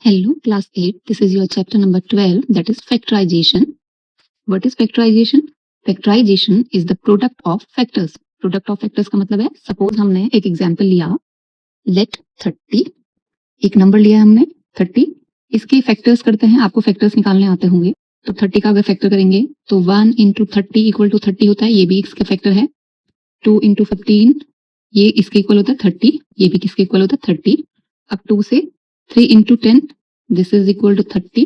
Hello, class 8. This is your chapter number 12, that is factorization. What is factorization? Factorization is the product of factors. Product of factors का मतलब है, suppose हमने एक example लिया, let 30, एक number लिया हमने 30, इसके factors करते हैं, आपको factors निकालने आते होंगे, तो 30 का अगर factor करेंगे, तो 1 into 30 equal to 30 होता है, ये भी इसका factor है, 2 into 15, ये इसके equal होता है 30, ये भी किसके equal होता है 30, अब 2 से 3 into 10, this is equal to 30,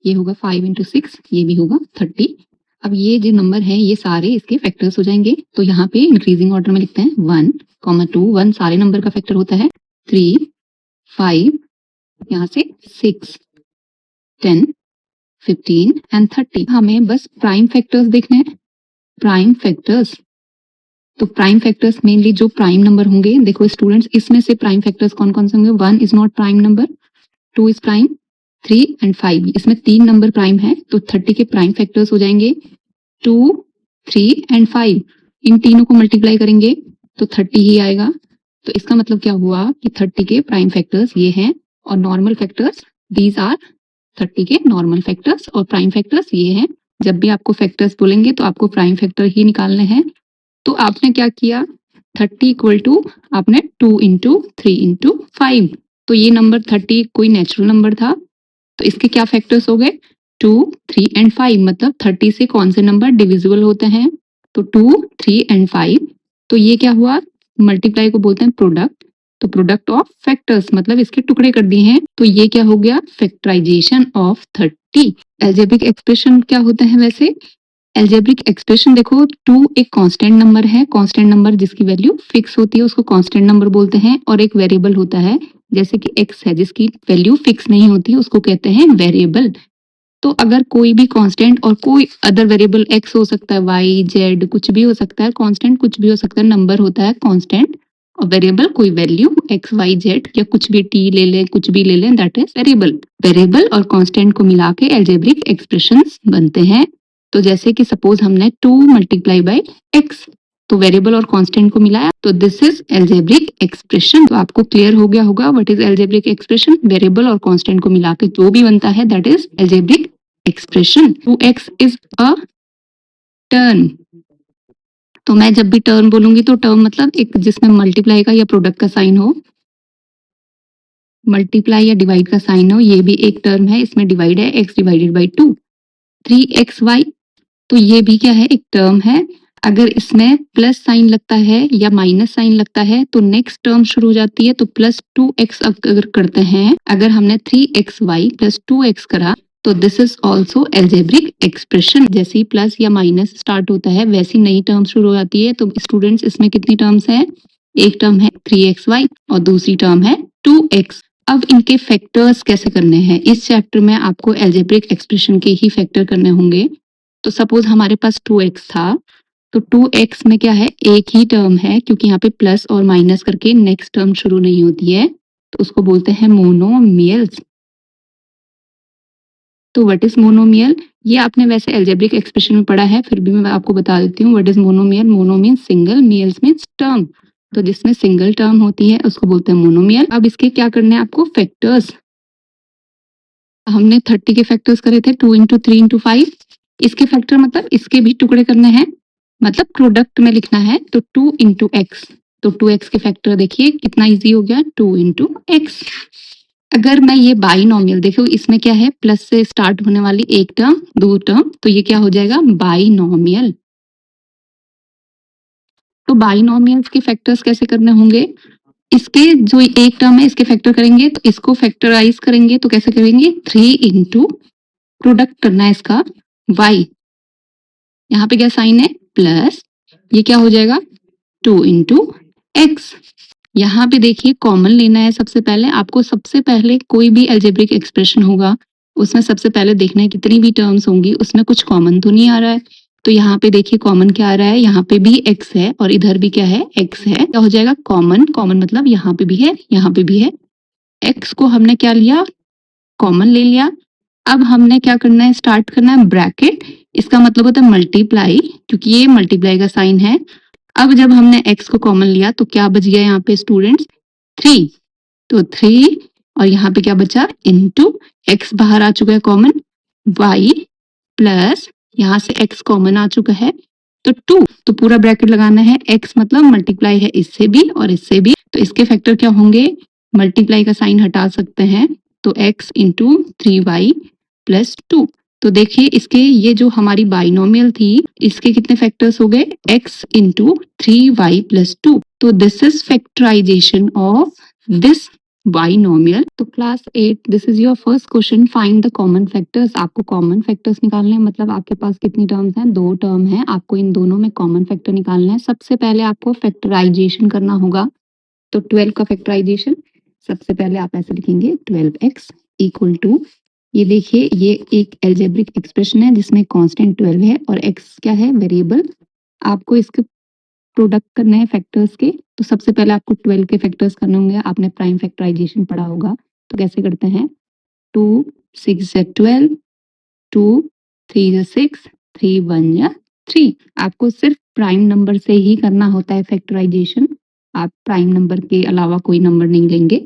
ये होगा 5 into 6, ये भी होगा 30। अब ये जो नंबर है ये सारे इसके फैक्टर्स हो जाएंगे, तो यहाँ पे इंक्रीजिंग ऑर्डर में लिखते हैं 1, 2, 1 सारे नंबर का फैक्टर होता है, 3, 5, यहाँ से 6, 10, 15 एंड 30। हमें बस प्राइम फैक्टर्स देखने हैं, प्राइम फैक्टर्स। तो प्राइम फैक्टर्स मेनली जो प्राइम नंबर होंगे, देखो स्टूडेंट्स, इसमें से प्राइम फैक्टर्स कौन कौन से होंगे, 1 is not prime number, 2 is prime, 3 and 5, इसमें 3 नंबर प्राइम है, तो 30 के प्राइम फैक्टर्स हो जाएंगे 2, 3 एंड 5। इन तीनों को मल्टीप्लाई करेंगे तो 30 ही आएगा। तो इसका मतलब क्या हुआ कि 30 के प्राइम फैक्टर्स ये हैं और नॉर्मल फैक्टर्स दीज आर 30 के नॉर्मल फैक्टर्स और प्राइम फैक्टर्स ये हैं। जब भी आपको फैक्टर्स बोलेंगे तो आपको प्राइम फैक्टर ही निकालने हैं। तो आपने क्या किया, 30 इक्वल टू आपने 2 इंटू 3 इंटू 5, तो ये नंबर 30 कोई नेचुरल नंबर था, तो इसके क्या फैक्टर्स हो गए 2, 3 एंड 5। मतलब 30 से कौन से नंबर डिविजिबल होते हैं, तो 2, 3 एंड 5। तो ये क्या हुआ, मल्टीप्लाई को बोलते हैं प्रोडक्ट, तो प्रोडक्ट ऑफ फैक्टर्स मतलब इसके टुकड़े कर दिए हैं, तो ये क्या हो गया फैक्टराइजेशन ऑफ 30। एल्जेब्रिक एक्सप्रेशन क्या होते हैं वैसे, एल्जेब्रिक एक्सप्रेशन देखो, 2 एक कांस्टेंट नंबर है, कांस्टेंट नंबर जिसकी वैल्यू फिक्स होती है उसको कांस्टेंट नंबर बोलते हैं, और एक वेरिएबल होता है जैसे कि x है जिसकी वैल्यू फिक्स नहीं होती उसको कहते हैं वेरिएबल। तो अगर कोई भी कांस्टेंट और कोई अदर वेरिएबल x हो सकता है, y, z कुछ भी हो सकता है, कांस्टेंट कुछ भी हो सकता है, नंबर होता है कांस्टेंट, और वेरिएबल कोई वैल्यू x, y, z या कुछ भी t ले लें, कुछ भी ले लें, दैट इज वेरिएबल। वेरिएबल और कांस्टेंट को मिला के एल्जेब्रिक एक्सप्रेशंस बनते हैं। तो जैसे कि सपोज हमने 2 मल्टीप्लाई बाई x, तो वेरिएबल और कांस्टेंट को मिलाया, तो दिस इज एल्जेब्रिक एक्सप्रेशन। तो आपको क्लियर हो गया होगा what is algebraic expression, variable और कांस्टेंट को मिला के जो भी बनता है that is algebraic expression. 2x is a term, तो मैं जब भी टर्म बोलूंगी तो टर्म मतलब एक जिसमें मल्टीप्लाई का या प्रोडक्ट का साइन हो, मल्टीप्लाई या डिवाइड का साइन हो, ये भी एक टर्म है, इसमें डिवाइड है x डिवाइडेड बाई 2। 3xy, तो ये भी क्या है, एक टर्म है। अगर इसमें प्लस साइन लगता है या माइनस साइन लगता है तो नेक्स्ट टर्म शुरू हो जाती है, तो प्लस 2x अगर करते हैं, अगर हमने 3xy प्लस 2x करा तो this is also algebraic expression. जैसे ही प्लस या माइनस स्टार्ट होता है वैसी नई टर्म शुरू हो जाती है। तो स्टूडेंट्स इसमें कितनी टर्म्स है, एक टर्म है 3xy और दूसरी टर्म है 2x। अब इनके फैक्टर्स कैसे करने हैं, इस चैप्टर में आपको एल्जेब्रिक एक्सप्रेशन के ही फैक्टर करने होंगे। तो सपोज हमारे पास 2x था, तो 2x में क्या है, एक ही टर्म है, क्योंकि यहाँ पे प्लस और माइनस करके नेक्स्ट टर्म शुरू नहीं होती है, तो उसको बोलते हैं मोनोमियल्स। तो व्हाट इज मोनोमियल, ये आपने वैसे एल्जेब्रिक एक्सप्रेशन में पढ़ा है, फिर भी मैं आपको बता देती हूँ what is monomial. Mono means single, mials means term, तो जिसमें सिंगल टर्म होती है उसको बोलते हैं मोनोमियल। अब इसके क्या करने हैं आपको, फैक्टर्स। हमने 30 के फैक्टर्स करे थे 2 इंटू 3 इंटू 5, इसके फैक्टर मतलब इसके भी टुकड़े करने हैं, मतलब प्रोडक्ट में लिखना है, तो 2 इंटू एक्स, तो 2x के फैक्टर देखिए कितना इजी हो गया, 2 इंटू एक्स। अगर मैं ये बाइनोमियल देखो, इसमें क्या है, प्लस से स्टार्ट होने वाली एक टर्म, दो टर्म, तो ये क्या हो जाएगा बाइनोमियल। तो बाइनोमियल्स के फैक्टर्स कैसे करने होंगे, इसके जो एक टर्म है इसके फैक्टर करेंगे, तो इसको फैक्टराइज करेंगे तो कैसे करेंगे, 3 इंटू प्रोडक्ट करना है इसका y, यहाँ पे क्या साइन है प्लस, ये क्या हो जाएगा 2 इंटू एक्स। यहाँ पे देखिए कॉमन लेना है, सबसे पहले आपको, सबसे पहले कोई भी एल्जेब्रिक एक्सप्रेशन होगा उसमें सबसे पहले देखना है कितनी भी टर्म्स होंगी उसमें कुछ कॉमन तो नहीं आ रहा है। तो यहाँ पे देखिए कॉमन क्या आ रहा है, यहाँ पे भी x है और इधर भी क्या है x है, क्या हो जाएगा कॉमन। कॉमन मतलब यहाँ पे भी है यहाँ पे भी है, x को हमने क्या लिया कॉमन ले लिया। अब हमने क्या करना है, स्टार्ट करना है ब्रैकेट, इसका मतलब होता है मल्टीप्लाई, क्योंकि ये मल्टीप्लाई का साइन है। अब जब हमने x को कॉमन लिया तो क्या बच गया यहाँ पे स्टूडेंट्स 3, तो 3 और यहाँ पे क्या बचा, इनटू x बाहर आ चुका है कॉमन, y प्लस यहाँ से x कॉमन आ चुका है तो 2, तो पूरा ब्रैकेट लगाना है, x मतलब मल्टीप्लाई है इससे भी और इससे भी, तो इसके फैक्टर क्या होंगे, मल्टीप्लाई का साइन हटा सकते हैं तो x इंटू 3y प्लस 2। तो देखिए इसके ये जो हमारी बाइनोमियल थी इसके कितने फैक्टर्स हो गए, x इंटू 3y प्लस 2। तो this is factorisation of this binomial. तो class 8 this is your first question, find the common factors. आपको कॉमन फैक्टर्स निकालने हैं, मतलब आपके पास कितनी टर्म्स हैं, 2 टर्म हैं, आपको इन दोनों में कॉमन फैक्टर निकालना है। सबसे पहले आपको फैक्टराइजेशन करना होगा। तो 12 का फैक्टराइजेशन, सबसे पहले आप ऐसे लिखेंगे 12x इक्वल टू, ये देखिए ये एक एल्जेब्रिक एक्सप्रेशन है जिसमें कांस्टेंट 12 है और x क्या है, वेरिएबल। आपको इसके प्रोडक्ट करना है फैक्टर्स के, तो सबसे पहले आपको 12 के फैक्टर्स करने होंगे। आपने प्राइम फैक्टराइजेशन पढ़ा होगा, तो कैसे करते हैं, 2 6 या 12, 2 3 या 6, 3 1 या 3। आपको सिर्फ प्राइम नंबर से ही करना होता है फैक्टराइजेशन, आप प्राइम नंबर के अलावा कोई नंबर नहीं लेंगे।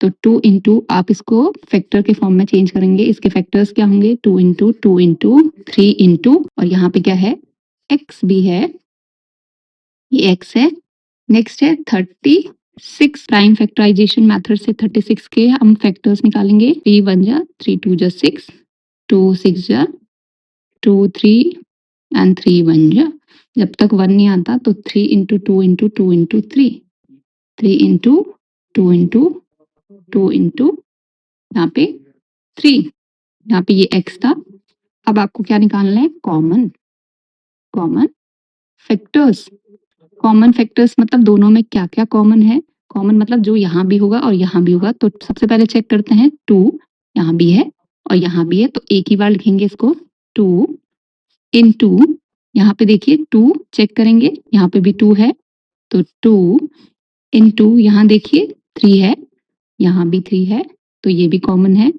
तो 2 इंटू, आप इसको फैक्टर के फॉर्म में चेंज करेंगे, इसके फैक्टर्स क्या होंगे, 2 इंटू 2 इंटू 3 इंटू, और यहाँ पे क्या है, x भी है, ये x है। नेक्स्ट है 36, प्राइम फैक्टराइजेशन मेथड से 36 के हम फैक्टर्स निकालेंगे, 3 1 जा 3 2 जा 6, 2 6 जा 2 3 एंड 3 1 जा, जब तक 1 नहीं आता तो 3 into 2 into 2 into 3, 3 into 2 into 2 into यहाँ पे 3, यहाँ पे ये x था। अब आपको क्या निकालना है, कॉमन फैक्टर्स। कॉमन फैक्टर्स मतलब दोनों में क्या क्या कॉमन है, कॉमन मतलब जो यहाँ भी होगा और यहाँ भी होगा। तो सबसे पहले चेक करते हैं, 2 यहाँ भी है और यहाँ भी है, तो एक ही बार लिखेंगे इसको, 2 इंटू, यहाँ पे देखिए 2 चेक करेंगे, यहाँ पे भी 2 है, तो 2 इंटू, यहाँ देखिए 3 है, यहाँ भी 3 है, तो ये भी कॉमन है,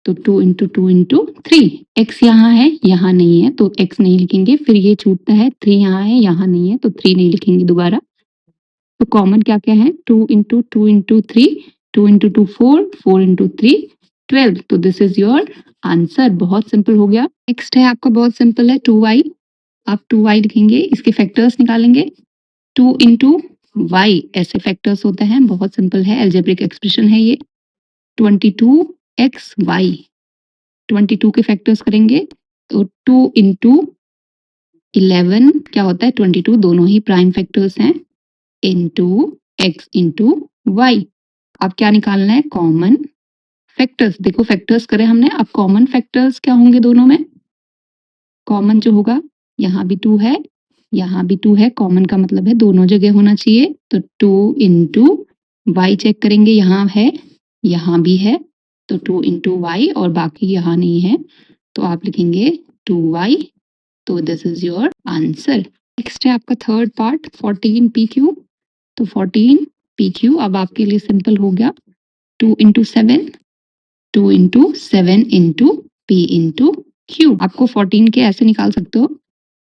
तो 2 इंटू 2 इंटू 3। x यहाँ है, यहाँ नहीं है, तो x नहीं लिखेंगे, फिर ये छूटता है, 3 यहाँ है, यहाँ नहीं है, तो 3 नहीं लिखेंगे दोबारा। तो कॉमन क्या क्या है, 2 इंटू 2 इंटू 3, 2 इंटू 2 4, 4 इंटू 3 12। तो दिस इज योर आंसर, बहुत सिंपल हो गया। नेक्स्ट है आपका बहुत सिंपल है, 2y, आप 2y लिखेंगे, इसके फैक्टर्स निकालेंगे, 2 इंटू y, ऐसे फैक्टर्स होते हैं, बहुत सिंपल है, एल्जेब्रिक एक्सप्रेशन है ये। 22xy, 22 के फैक्टर्स करेंगे तो 2 इंटू 11 क्या होता है, 22, दोनों ही प्राइम फैक्टर्स हैं, इंटू x इंटू वाई। अब क्या निकालना है, कॉमन फैक्टर्स। देखो फैक्टर्स करे हमने, अब कॉमन फैक्टर्स क्या होंगे दोनों में, कॉमन जो होगा, यहाँ भी 2 है, यहाँ भी 2 है, कॉमन का मतलब है दोनों जगह होना चाहिए, तो 2 इंटू वाई चेक करेंगे, यहाँ है, यहाँ भी है, तो 2 इंटू वाई, और बाकी यहाँ नहीं है, तो आप लिखेंगे 2y। तो this is your answer. Next है आपका थर्ड पार्ट, 14 PQ। तो 14 PQ अब आपके लिए सिंपल हो गया, 2 into 7, 2 into 7 into P into Q। आपको 14 के ऐसे निकाल सकते हो,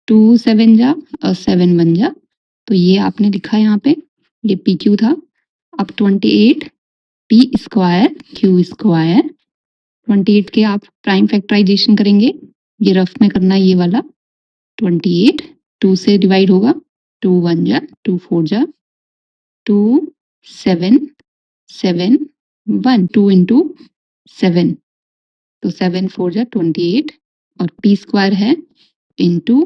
2 7 जा और 7 1 जा, तो ये आपने लिखा यहाँ पे, ये PQ था। अब 28 P स्क्वायर Q स्क्वायर, 28 के आप प्राइम फैक्टराइजेशन करेंगे, ये रफ में करना है ये वाला, 28 2 से डिवाइड होगा, 2 1 जा 2 4 जा 2 7 7 1, 2 इंटू 7, तो 7 4 जा 28, और P स्क्वायर है इंटू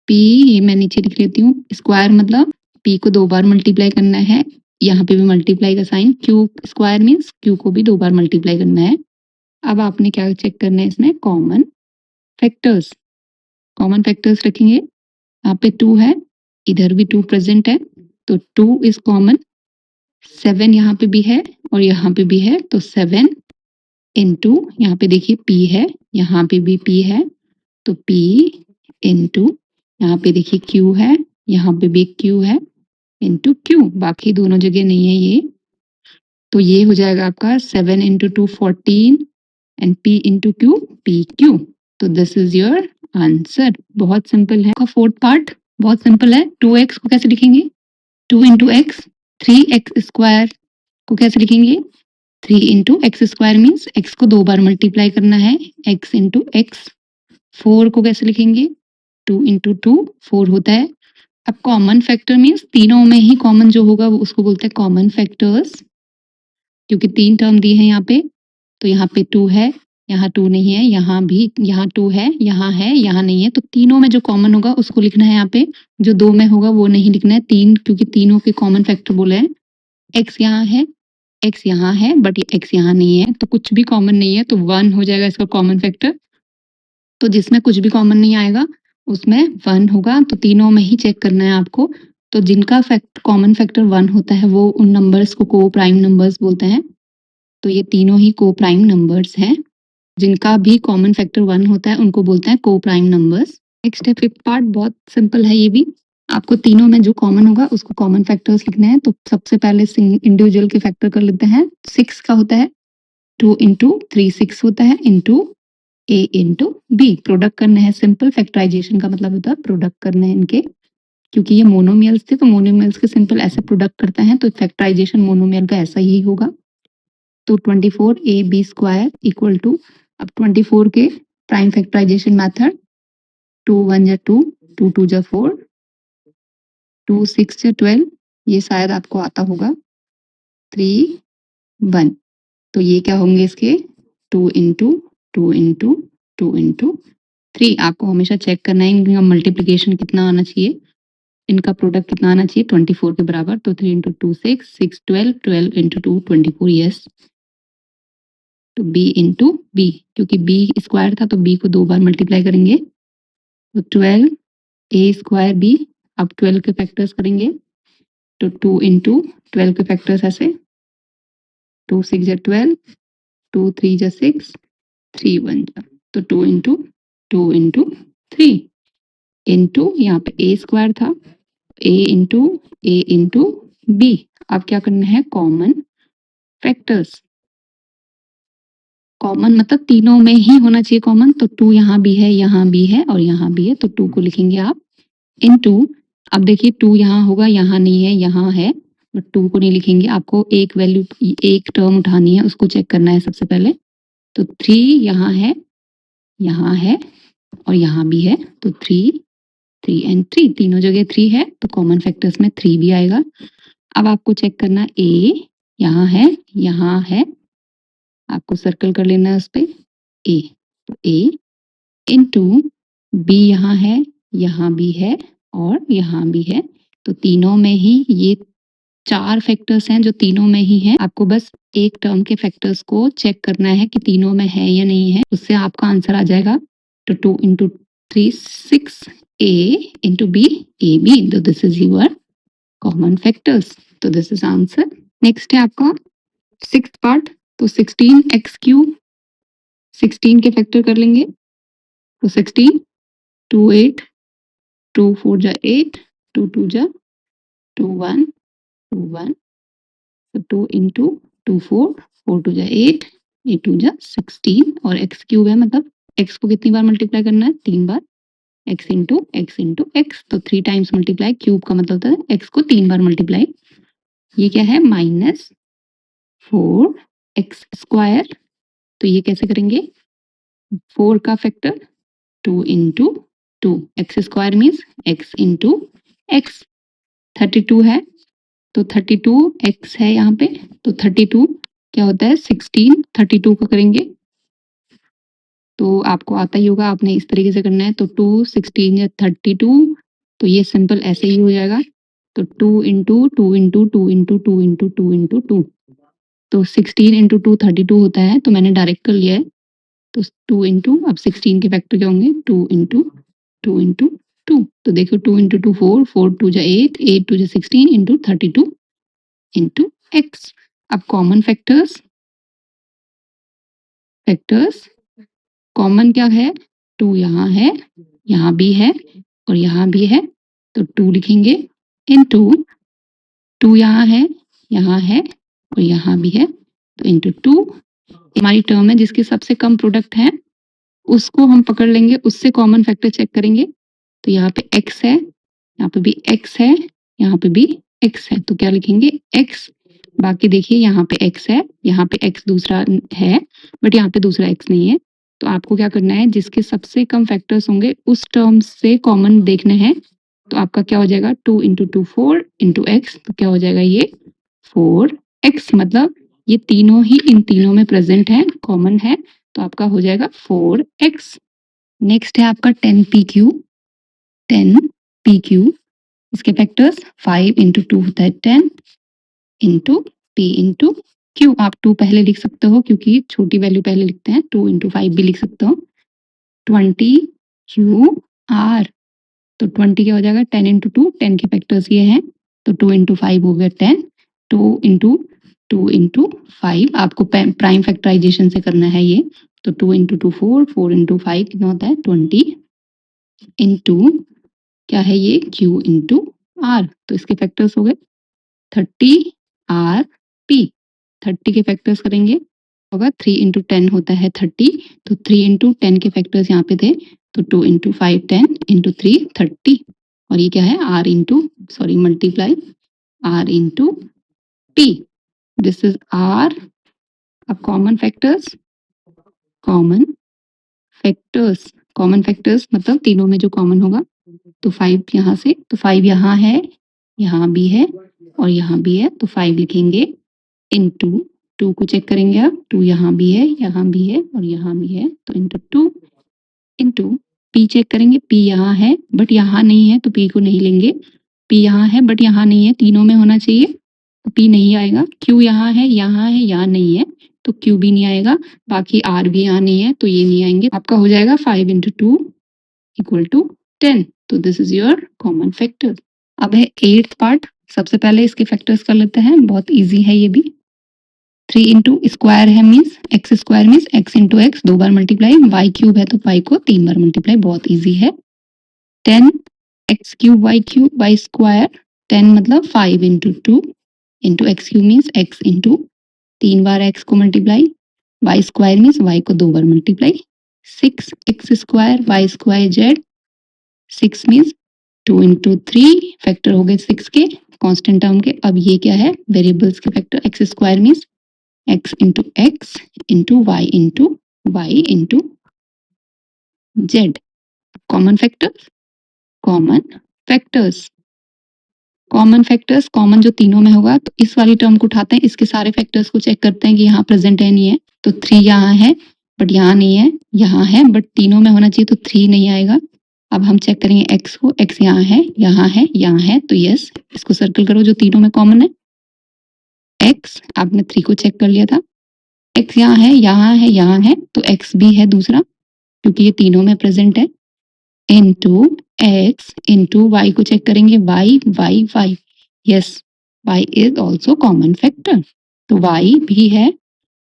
P, ये मैं नीचे लिख लेती हूँ, स्क्वायर मतलब P को 2 बार मल्टीप्लाई करना है, यहाँ पे भी मल्टीप्लाई का sign, Q square means Q को भी 2 बार मल्टीप्लाई करना है। अब आपने क्या चेक करना है इसमें, कॉमन फैक्टर्स। कॉमन फैक्टर्स रखेंगे, यहाँ पे 2 है, इधर भी 2 प्रेजेंट है, तो 2 इज कॉमन, 7 यहाँ पे भी है और यहाँ पे भी है, तो 7 इंटू, यहाँ पे देखिए P है, यहाँ पे भी P है, तो P इंटू, यहाँ पे देखिए Q है, यहाँ पे भी Q है, इंटू Q, बाकी दोनों जगह नहीं है ये, तो ये हो जाएगा आपका 7 into 2 14 and P into Q PQ। तो दिस इज योर आंसर, बहुत सिंपल है। फोर्थ पार्ट बहुत सिंपल है, 2x को कैसे लिखेंगे, 2 इंटू एक्स, 3x स्क्वायर को कैसे लिखेंगे, 3 into x square means x को 2 बार मल्टीप्लाई करना है, एक्स इंटू एक्स। 4 को कैसे लिखेंगे, 2 इंटू 2 4 होता है। अब कॉमन फैक्टर मीन्स तीनों में ही कॉमन जो होगा वो उसको बोलते हैं कॉमन फैक्टर्स, क्योंकि 3 टर्म दिए हैं यहाँ पे। तो यहाँ पे 2 है, यहाँ 2 नहीं है, यहाँ भी, यहाँ 2 है, यहाँ नहीं है। तो तीनों में जो कॉमन होगा उसको लिखना है यहाँ पे, जो 2 में होगा वो नहीं लिखना है। 3 क्योंकि तीनों के कॉमन फैक्टर बोले हैं। एक्स यहाँ है, एक्स यहाँ है, बट ये एक्स यहाँ नहीं है, तो कुछ भी कॉमन नहीं है, तो 1 हो जाएगा इसका कॉमन फैक्टर। तो जिसमें कुछ भी कॉमन नहीं आएगा उसमें 1 होगा। तो तीनों में ही चेक करना है आपको। तो जिनका कॉमन फैक्टर 1 होता है वो उन नंबर्स को को प्राइम नंबर्स बोलते हैं। तो ये तीनों ही को प्राइम नंबर्स हैं। जिनका भी कॉमन फैक्टर 1 होता है उनको बोलते हैं को प्राइम नंबर्स। नेक्स्ट है फिफ्थ पार्ट, बहुत सिंपल है ये भी। आपको तीनों में जो कॉमन होगा उसको कॉमन फैक्टर्स लिखने हैं। तो सबसे पहले इंडिविजुअल के फैक्टर कर लेते हैं। 6 का होता है 2 इंटू 3 6 होता है इंटू ए इंटू बी। प्रोडक्ट करना है, सिंपल फैक्टराइजेशन का मतलब होता है प्रोडक्ट करना है इनके। क्योंकि ये मोनोमियल्स थे तो मोनोमियल्स के सिंपल ऐसे प्रोडक्ट करते हैं, तो फैक्टराइजेशन मोनोमियल का ऐसा ही होगा। तो 24 a b square equal to, अब 24 के प्राइम फैक्टराइजेशन मेथड, 2 1 जा 2, 2 2 जा 4, 2 6 जा 12, ये शायद आपको आता होगा, 3 1। तो ये क्या होंगे इसके, 2 इंटू 2 इंटू 2 इंटू 3। आपको हमेशा चेक करना है इनका मल्टीप्लिकेशन कितना आना चाहिए, इनका प्रोडक्ट कितना आना चाहिए 24 के बराबर। तो 3 इंटू 2 6, 6 12, 12 इंटू 2 24, यस। तो b इंटू बी, क्योंकि b स्क्वायर था तो b को 2 बार मल्टीप्लाई करेंगे। तो 12 a स्क्वायर b, अब 12 के फैक्टर्स करेंगे। तो 2 इंटू 12 के फैक्टर्स ऐसे, 2 6 जा 12, 2 3 जा 6, 3 1 जा, तो 2 इंटू 3 इंटू यहाँ पे a स्क्वायर था, a इंटू b। अब क्या करना है, कॉमन फैक्टर्स। कॉमन मतलब तीनों में ही होना चाहिए कॉमन। तो 2 यहाँ भी है, यहाँ भी है और यहाँ भी है, तो 2 को लिखेंगे आप इनटू। अब देखिए 2 यहाँ होगा, यहाँ नहीं है, यहाँ है, बट 2 को नहीं लिखेंगे। आपको एक वैल्यू, एक टर्म उठानी है, उसको चेक करना है सबसे पहले। तो 3 यहाँ है और यहाँ भी है, तो 3 3 एंड 3, तीनों जगह 3 है, तो कॉमन फैक्टर्स में 3 भी आएगा। अब आपको चेक करना, ए यहाँ है, आपको सर्कल कर लेना है उस पे ए। तो ए इंटू बी यहाँ भी है और यहाँ भी है, तो तीनों में ही ये 4 फैक्टर्स हैं जो तीनों में ही हैं। आपको बस एक टर्म के फैक्टर्स को चेक करना है कि तीनों में है या नहीं है, उससे आपका आंसर आ जाएगा। तो 2 into 3 6 a into B A B, तो this is your common factors. तो दिस इज आंसर। नेक्स्ट है आपका 6th पार्ट। तो 16 एक्स क्यूब, 16 के फैक्टर कर लेंगे। तो 16 2 8, 2 4 जा 8, 2 2 जा 2 1 2 1, तो 2 इंटू 2 4, 4 2 जा 8, 8 2 जा 16 और एक्स क्यूब है, मतलब एक्स को कितनी बार मल्टीप्लाई करना है, 3 बार। एक्स इंटू एक्स, तो 3 टाइम्स मल्टीप्लाई, क्यूब का मतलब होता है एक्स को 3 बार मल्टीप्लाई। ये क्या है, -4 एक्स स्क्वायर। तो ये कैसे करेंगे, 4 का factor 2 into 2, x square means X into x. 32 है तो 32 एक्स है यहाँ पे, तो 32 क्या होता है 16, 32 का करेंगे तो आपको आता ही होगा, आपने इस तरीके से करना है। तो 2 16 या 32, तो ये सिंपल ऐसे ही हो जाएगा। तो 2 into 2 into 2 into 2 into 2 into 2, तो 16 इंटू 2 32 होता है, तो मैंने डायरेक्ट कर लिया है। तो 2 इंटू, अब 16 के फैक्टर क्या होंगे, 2 इंटू 2 इंटू 2, तो देखो 2 इंटू 2 4, 4 2 जा 8, 8 2 जा 16 इंटू 32 इंटू एक्स। अब कॉमन फैक्टर्स कॉमन क्या है, 2 यहाँ भी है और यहाँ भी है, तो 2 लिखेंगे इंटू 2 यहाँ है और यहाँ भी है, तो इंटू 2। हमारी टर्म है जिसके सबसे कम प्रोडक्ट है उसको हम पकड़ लेंगे, उससे कॉमन फैक्टर चेक करेंगे। तो यहाँ पे x है, यहाँ पे भी x है, यहाँ पे भी x है, तो क्या लिखेंगे x बाकी देखिए यहाँ पे x है, यहाँ पे x दूसरा है, बट यहाँ पे दूसरा x नहीं है। तो आपको क्या करना है, जिसके सबसे कम फैक्टर्स होंगे उस टर्म से कॉमन देखने हैं। तो आपका क्या हो जाएगा, 2 इंटू 2 4 इंटू एक्स, तो क्या हो जाएगा ये 4x, मतलब ये तीनों ही इन तीनों में प्रेजेंट है, कॉमन है, तो आपका हो जाएगा 4x। नेक्स्ट है आपका 10pq। 10pq, इसके फैक्टर्स 5 इंटू 2 होता है 10 इंटू p इंटू q। आप 2 पहले लिख सकते हो क्योंकि छोटी वैल्यू पहले लिखते हैं, 2 इंटू 5 भी लिख सकते हो। 20qr, तो 20 क्या हो जाएगा, 10 इंटू 2, 10 के फैक्टर्स ये हैं, तो 2 इंटू 5 हो गया 10, 2 इंटू 5 आपको प्राइम फैक्टराइजेशन से करना है ये। तो 2 इंटू 2 4, 4 इंटू 5 कितना होता है 20 इंटू क्या है ये q इंटू r, तो इसके फैक्टर्स हो गए 30 r p। 30 के फैक्टर्स करेंगे होगा 3 इंटू 10 होता है 30, तो 3 इंटू 10 के फैक्टर्स यहाँ पे थे, तो 2 इंटू 5 10 इंटू 3 30, और ये क्या है r into sorry multiply r into p। This is r। अब कॉमन फैक्टर्स, कॉमन फैक्टर्स मतलब तीनों में जो कॉमन होगा, तो 5 यहाँ से, तो 5 यहाँ है, यहाँ भी है और यहाँ भी है, तो 5 लिखेंगे इंटू 2 को चेक करेंगे अब, 2 यहाँ भी है, यहाँ भी है और यहाँ भी है, तो इंटू 2 इंटू p चेक करेंगे, p यहाँ है बट यहाँ नहीं है, तो p को नहीं लेंगे। p यहाँ है बट यहाँ नहीं है, तीनों में होना चाहिए, तो p नहीं आएगा। q यहाँ है, यहाँ नहीं है, तो q भी नहीं आएगा। बाकी r भी यहाँ नहीं है, तो ये नहीं आएंगे। आपका हो जाएगा 5 इंटू 2 इक्वल टू 10। तो this is your common factor. अब है 8th पार्ट। सबसे पहले इसके फैक्टर्स कर लेते हैं, बहुत इजी है ये भी। 3 इंटू स्क्वायर है means x square means X into x 2 बार मल्टीप्लाई, वाई क्यूब है तो पाई को 3 बार मल्टीप्लाई, बहुत इजी है। 10 एक्स क्यूब वाई स्क्वायर, 10 मतलब 5 into 2 into X cube means X into 3 बार एक्स को multiply, Y square means Y को 2 बार multiply. 6 X square Y square Z, 6 means 2 into 3 factor हो गए 6 के कांस्टेंट टर्म के। अब ये क्या है, वेरिएबल्स के factor, x square means x into x into Y into z. Common factors, common factors common जो तीनों में होगा, तो इस वाली टर्म को उठाते हैं, इसके सारे फैक्टर्स को चेक करते हैं कि यहाँ प्रेजेंट है नहीं है, तो 3 यहाँ है बट यहाँ नहीं है, यहाँ है बट तीनों में होना चाहिए, तो 3 नहीं आएगा। अब हम चेक करेंगे x को, x यहाँ है, यहाँ है, यहाँ है, तो यस, इसको सर्कल करो जो तीनों में कॉमन है। x आपने 3 को चेक कर लिया था, x यहाँ है, यहाँ है, यहाँ है, तो x भी है दूसरा क्योंकि ये तीनों में प्रेजेंट है। इंटू एक्स इंटू वाई को चेक करेंगे, y yes, y is also common factor, तो वाई भी है।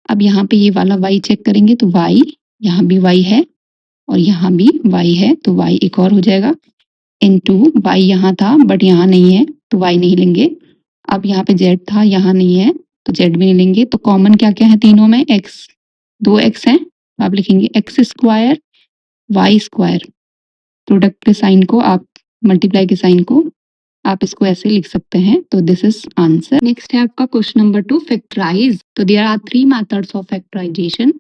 अब यहाँ पे ये वाला वाई चेक करेंगे, तो वाई यहाँ भी वाई है और यहाँ भी वाई है, तो वाई एक और हो जाएगा। इंटू वाई यहाँ था बट यहाँ नहीं है, तो वाई नहीं लेंगे। अब यहाँ पे जेड था, यहाँ नहीं है, तो जेड भी नहीं लेंगे। तो कॉमन क्या क्या है तीनों में, एक्स, 2 एक्स है, आप लिखेंगे x square Y square, product के साइन को आप, मल्टीप्लाई के साइन को आप इसको ऐसे लिख सकते हैं। तो दिस इज आंसर। नेक्स्ट है आपका क्वेश्चन नंबर 2, फैक्टराइज। तो there are 3 methods of factorization.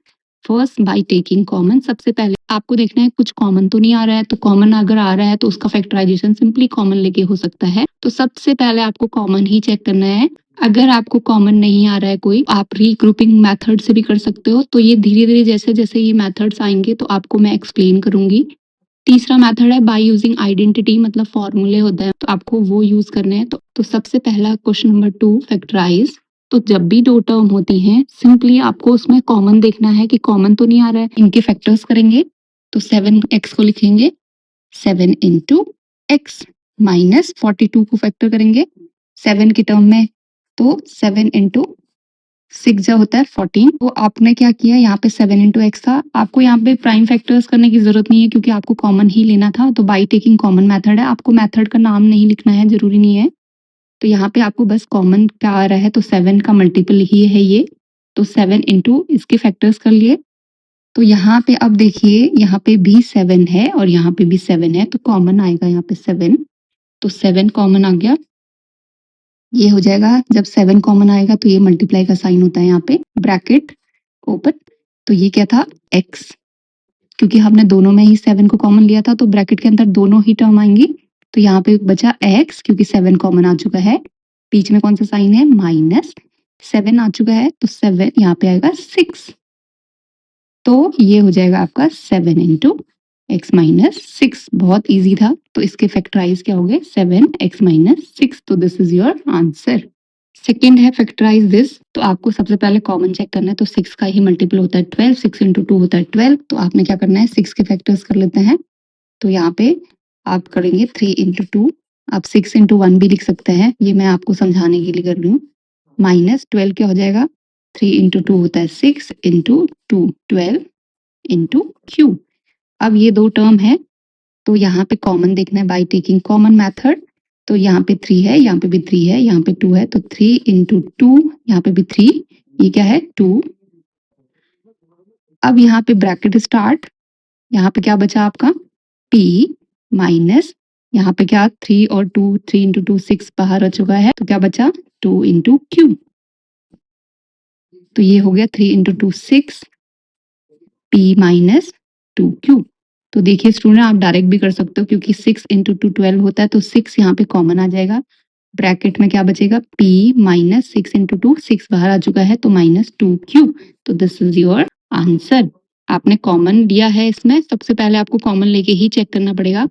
First by taking common. सबसे पहले आपको देखना है कुछ कॉमन तो नहीं आ रहा है, तो कॉमन अगर आ रहा है तो उसका फैक्टराइजेशन सिंपली कॉमन लेके हो सकता है। तो सबसे पहले आपको कॉमन ही चेक करना है। अगर आपको कॉमन नहीं आ रहा है कोई, आप रीग्रुपिंग मेथड से भी कर सकते हो। तो ये धीरे धीरे जैसे जैसे ये मेथड्स आएंगे तो आपको मैं एक्सप्लेन करूंगी। तीसरा मेथड है बाय यूजिंग आइडेंटिटी, मतलब फॉर्मूले होते हैं, तो आपको वो यूज करने हैं। तो सबसे पहला क्वेश्चन नंबर 2, फैक्टराइज। तो जब भी 2 टर्म होती हैं, सिंपली आपको उसमें कॉमन देखना है कि कॉमन तो नहीं आ रहा है, इनके फैक्टर्स करेंगे। तो 7x को लिखेंगे 7 इंटू एक्स, माइनस 42 को फैक्टर करेंगे 7 की टर्म में, तो 7 इंटू 6 जो होता है 14। तो आपने क्या किया, यहाँ पे 7 इंटू एक्स था, आपको यहाँ पे प्राइम फैक्टर्स करने की जरूरत नहीं है क्योंकि आपको कॉमन ही लेना था। तो बाई टेकिंग कॉमन मेथड है, आपको मेथड का नाम नहीं लिखना है, जरूरी नहीं है। तो यहाँ पे आपको बस कॉमन क्या आ रहा है, तो 7 का मल्टीपल ही है ये, तो 7 इंटू इसके फैक्टर्स कर लिए। तो यहाँ पे अब देखिए, यहाँ पे भी 7 है और यहाँ पे भी 7 है, तो कॉमन आएगा यहाँ पे 7, तो 7 कॉमन आ गया। ये हो जाएगा, जब 7 कॉमन आएगा तो ये मल्टीप्लाई का साइन होता है यहाँ पे, ब्रैकेट ओपन। तो ये क्या था, x, क्योंकि हमने दोनों में ही 7 को कॉमन लिया था तो ब्रैकेट के अंदर दोनों ही टर्म आएंगी। तो यहाँ पे बचा x, क्योंकि 7 कॉमन आ चुका है। बीच में कौन सा साइन है, माइनस, 7 आ चुका है तो 7 यहाँ पे आएगा 6। तो ये हो जाएगा आपका 7 इंटू एक्स माइनस 6। बहुत इजी था। तो इसके फैक्टराइज क्या हो गए, 7x माइनस 6। तो this is your answer. Second है फैक्टराइज दिस। तो आपको सबसे पहले कॉमन चेक करना है। तो 6 का ही मल्टीपल होता है 12, 6 इंटू 2 होता है 12। तो आपने क्या करना है, 6 के फैक्टर्स कर लेते हैं। तो यहाँ पे आप करेंगे 3 इंटू 2। आप 6 इंटू 1 भी लिख सकते हैं, ये मैं आपको समझाने के लिए कर रही हूँ। माइनस 12 क्या हो जाएगा, 3 इंटू 2 होता है 6 इंटू 2 12 इंटू क्यू। अब ये दो टर्म है तो यहाँ पे कॉमन देखना है बाय टेकिंग कॉमन मेथड। तो यहाँ पे 3 है, यहाँ पे भी 3 है, यहाँ पे 2 है, तो 3 इंटू 2, यहाँ पे भी 3, ये क्या है 2। अब यहाँ पे ब्रैकेट स्टार्ट, यहाँ पे क्या बचा आपका p माइनस, यहाँ पे क्या 3 और 2, 3 इंटू 2 6 बाहर आ चुका है तो क्या बचा 2 इंटू क्यू। तो ये हो गया 3 इंटू 2 6 p माइनस 2 क्यू। तो देखिए स्टूडेंट, आप डायरेक्ट भी कर सकते हो क्योंकि 6 इंटू 2 12 होता है तो 6 यहाँ पे कॉमन आ जाएगा। ब्रैकेट में क्या बचेगा, p माइनस 6 इंटू 2, 6 बाहर आ चुका है तो माइनस 2 क्यू। तो दिस इज योर आंसर। आपने कॉमन लिया है इसमें, सबसे पहले आपको कॉमन लेके ही चेक करना पड़ेगा।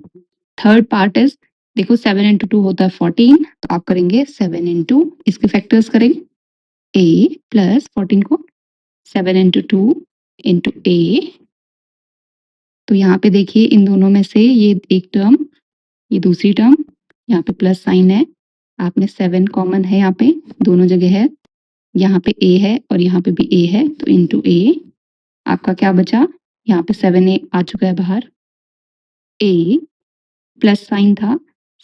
थर्ड पार्ट इज, देखो 7 इंटू 2 होता है 14। तो आप करेंगे 7 इंटू, इसके फैक्टर्स करेंगे a प्लस 14 को 7 इंटू 2 इंटू a। तो यहाँ पे देखिए इन दोनों में से ये एक टर्म, ये दूसरी टर्म, यहाँ पे प्लस साइन है। आपने 7 कॉमन है यहाँ पे, दोनों जगह है। यहाँ पे a है और यहाँ पे भी a है तो इंटू a। आपका क्या बचा, यहाँ पे 7a आ चुका है बाहर, a प्लस साइन था,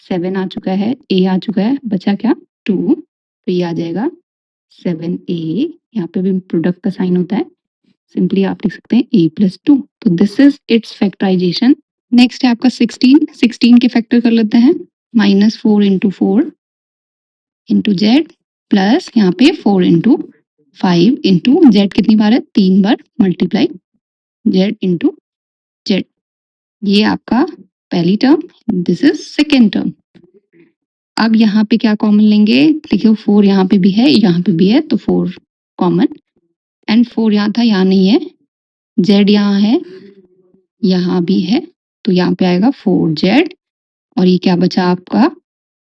7 आ चुका है, a आ चुका है, बचा क्या 2। तो ये आ जाएगा 7a। यहाँ पे भी प्रोडक्ट का साइन होता है, सिंपली आप लिख सकते हैं a प्लस 2। तो this is its factorization. Next है आपका 16। 16 के फैक्टर कर लेते हैं। Minus 4 into 4 into z plus यहाँ पे 4 इंटू 5 इंटू जेड कितनी बार है, 3 बार मल्टीप्लाई जेड इंटू जेड। ये आपका पहली term, this is second term. अब यहाँ पे क्या कॉमन लेंगे, देखियो 4 यहाँ पे भी है, यहाँ पे भी है, तो 4 कॉमन, एंड 4 यहाँ था, यहाँ नहीं है। जेड यहाँ है, यहाँ भी है, तो यहाँ पे आएगा 4z। और ये क्या बचा आपका,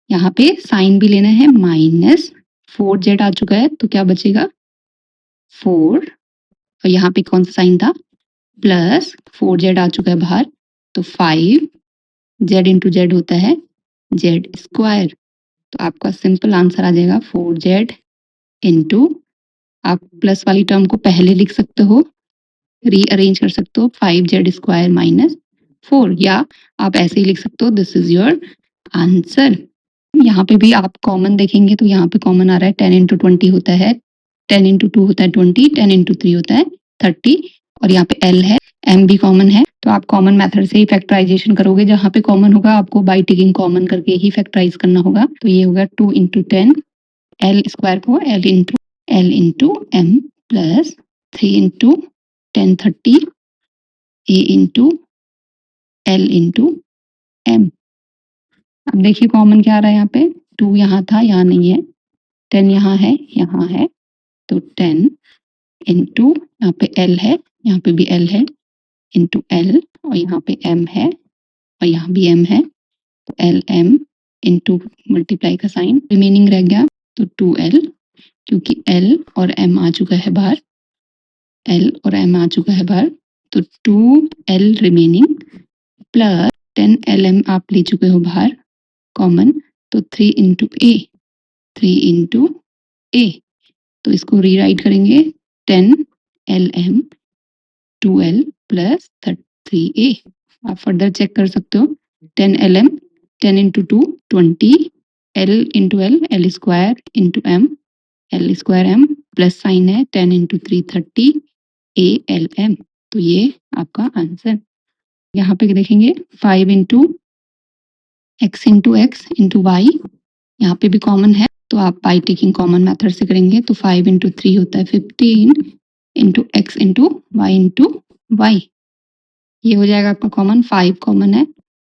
यहाँ पे साइन भी लेना है, माइनस 4z आ चुका है तो क्या बचेगा 4। और यहाँ पे कौन सा साइन था, प्लस 4z आ चुका है बाहर तो 5। z इंटू जेड होता है जेड स्क्वायर। तो आपका सिंपल आंसर आ जाएगा 4z इंटू, आप प्लस वाली टर्म को पहले लिख सकते हो, रीअरेंज कर सकते हो, 5z स्क्वायर माइनस 4, या आप ऐसे ही लिख सकते हो, दिस इज योर आंसर। यहाँ पे भी आप कॉमन देखेंगे तो यहाँ पे कॉमन आ रहा है 10 इंटू 20 होता है, 10 इंटू 2 होता है 20, 10 इंटू 3 होता है 30, और यहाँ पे l है, m भी कॉमन है। तो आप कॉमन मेथड से ही फैक्टराइजेशन करोगे, जहाँ पे कॉमन होगा आपको बाई टेकिंग कॉमन करके ही फैक्टराइज करना होगा। तो ये होगा 2 इंटू 10, एल स्क्वायर को L into M plus 3 into 10 30 A into L into M. अब देखिए कॉमन क्या आ रहा है, यहाँ पे 2 यहाँ था, यहाँ नहीं है, 10 यहाँ है, यहाँ है, तो 10 इंटू यहाँ पे एल है, यहाँ पे भी एल है, इंटू एल, और यहाँ पे एम है और यहाँ भी एम है, तो एल एम इंटू मल्टीप्लाई का साइन, रिमेनिंग रह गया तो 2l, क्योंकि एल और एम आ चुका है बाहर, एल और एम आ चुका है बाहर, तो 2l रिमेनिंग प्लस 10lm आप ले चुके हो बाहर कॉमन, तो 3 इंटू ए, 3 इंटू ए। तो इसको रीराइट करेंगे 10lm 2l प्लस 3a। आप फर्दर चेक कर सकते हो, 10lm 10 into 2 20, l into L square into M, L square M plus sign है, 10 इंटू 3 30 ए एल एम। तो ये आपका आंसर। यहाँ पे देखेंगे 5 इंटू एक्स इंटू वाई, यहाँ पे भी कॉमन है तो आप बाई टेकिंग कॉमन मेथड से करेंगे तो 5 इंटू 3 होता है 15 इंटू एक्स इंटू वाई। ये हो जाएगा आपका कॉमन, 5 कॉमन है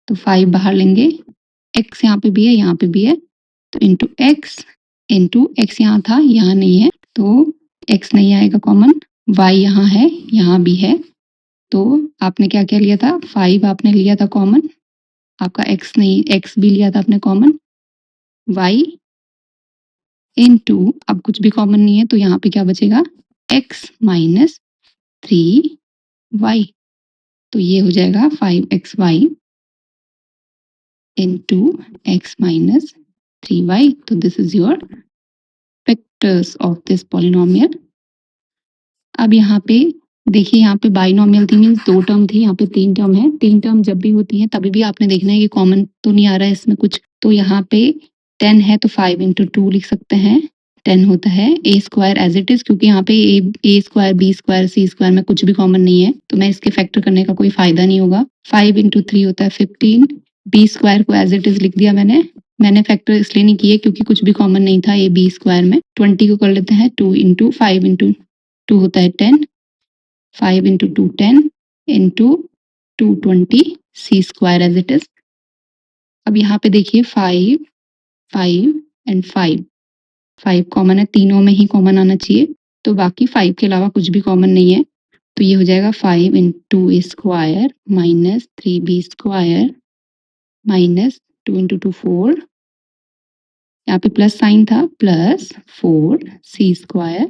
तो 5 बाहर लेंगे, x यहाँ पे भी है यहाँ पे भी है तो इंटू एक्स यहाँ था यहाँ नहीं है तो x नहीं आएगा कॉमन, y यहाँ है यहाँ भी है तो आपने क्या क्या लिया था, 5 आपने लिया था कॉमन, आपका x नहीं, x भी लिया था आपने कॉमन, y इनटू अब कुछ भी कॉमन नहीं है तो यहाँ पे क्या बचेगा x माइनस 3y, तो ये हो जाएगा 5xy into x minus 3y, तो this is your factors of this polynomial। अब यहाँ पे देखिए, यहाँ पे बाइनोमियल थी मीन्स 2 टर्म थी, यहाँ पे 3 टर्म है। 3 टर्म जब भी होती है तभी भी आपने देखना है कि कॉमन तो नहीं आ रहा है इसमें कुछ, तो यहाँ पे 10 है तो 5 इंटू 2 लिख सकते हैं, 10 होता है ए स्क्वायर एज इट इज, क्योंकि यहाँ पे ए स्क्वायर बी स्क्वायर सी स्क्वायर में कुछ भी कॉमन नहीं है तो मैं इसके फैक्टर करने का कोई फायदा नहीं होगा। 5 इंटू 3 होता है 15, बी स्क्वायर को एज इट इज लिख दिया मैंने फैक्टर इसलिए नहीं किए क्योंकि कुछ भी कॉमन नहीं था ए बी स्क्वायर में। 20 को कर लेते हैं 2 इंटू 5 इंटू 2 होता है 10, 5 into 2 10 into 220 C square as it is. अब यहाँ पे देखिए 5 5 एंड 5 कॉमन है, तीनों में ही कॉमन आना चाहिए तो बाकी 5 के अलावा कुछ भी कॉमन नहीं है तो ये हो जाएगा 5 into A square minus 3b square minus 2 into 2 4, यहाँ पे प्लस साइन था, प्लस 4c स्क्वायर,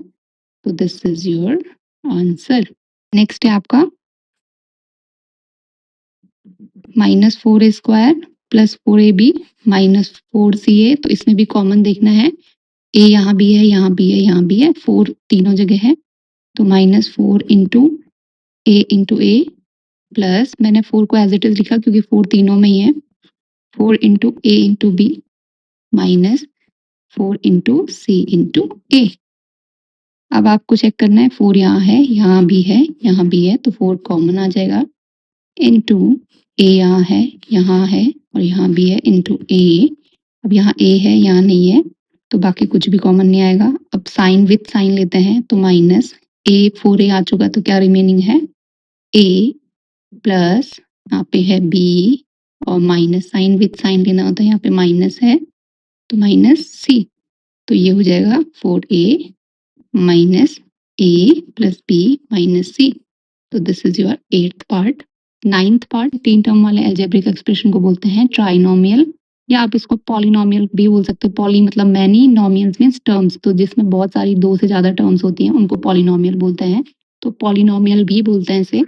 तो this is your answer. Next है आपका minus 4a square plus 4ab minus 4ca, तो इसमें भी कॉमन देखना है, a यहाँ भी है यहाँ भी है यहाँ भी है, 4 तीनों जगह है तो माइनस 4 इंटू ए प्लस, मैंने 4 को एज इट इज लिखा क्योंकि 4 तीनों में ही है, 4 इंटू ए इंटू बी माइनस 4 इंटू सी इंटू ए। अब आपको चेक करना है 4 यहाँ है यहाँ भी है यहाँ भी है तो 4 कॉमन आ जाएगा, इंटू ए यहाँ है और यहाँ भी है इंटू ए, अब यहाँ ए है यहाँ नहीं है तो बाकी कुछ भी कॉमन नहीं आएगा। अब साइन विथ साइन लेते हैं तो माइनस ए 4a आ चुका तो क्या रिमेनिंग है ए प्लस यहाँ पे है बी और माइनस साइन विथ साइन लेना होता है, यहाँ पे माइनस है तो माइनस सी, तो ये हो जाएगा 4a माइनस ए प्लस बी माइनस सी, तो this is your 8th part. 9th part 3 term वाले अलजेब्रिक एक्सप्रेशन को बोलते हैं ट्राइनोमियल, या आप इसको पॉलिनोमियल भी बोल सकते हो। पॉली मतलब मैनी, नोमियल्स मीन्स टर्म्स, तो जिसमें बहुत सारी 2 से ज़्यादा टर्म्स होती हैं उनको पॉलिनोमियल बोलते हैं, तो पॉलिनोमियल भी बोलते हैं इसे।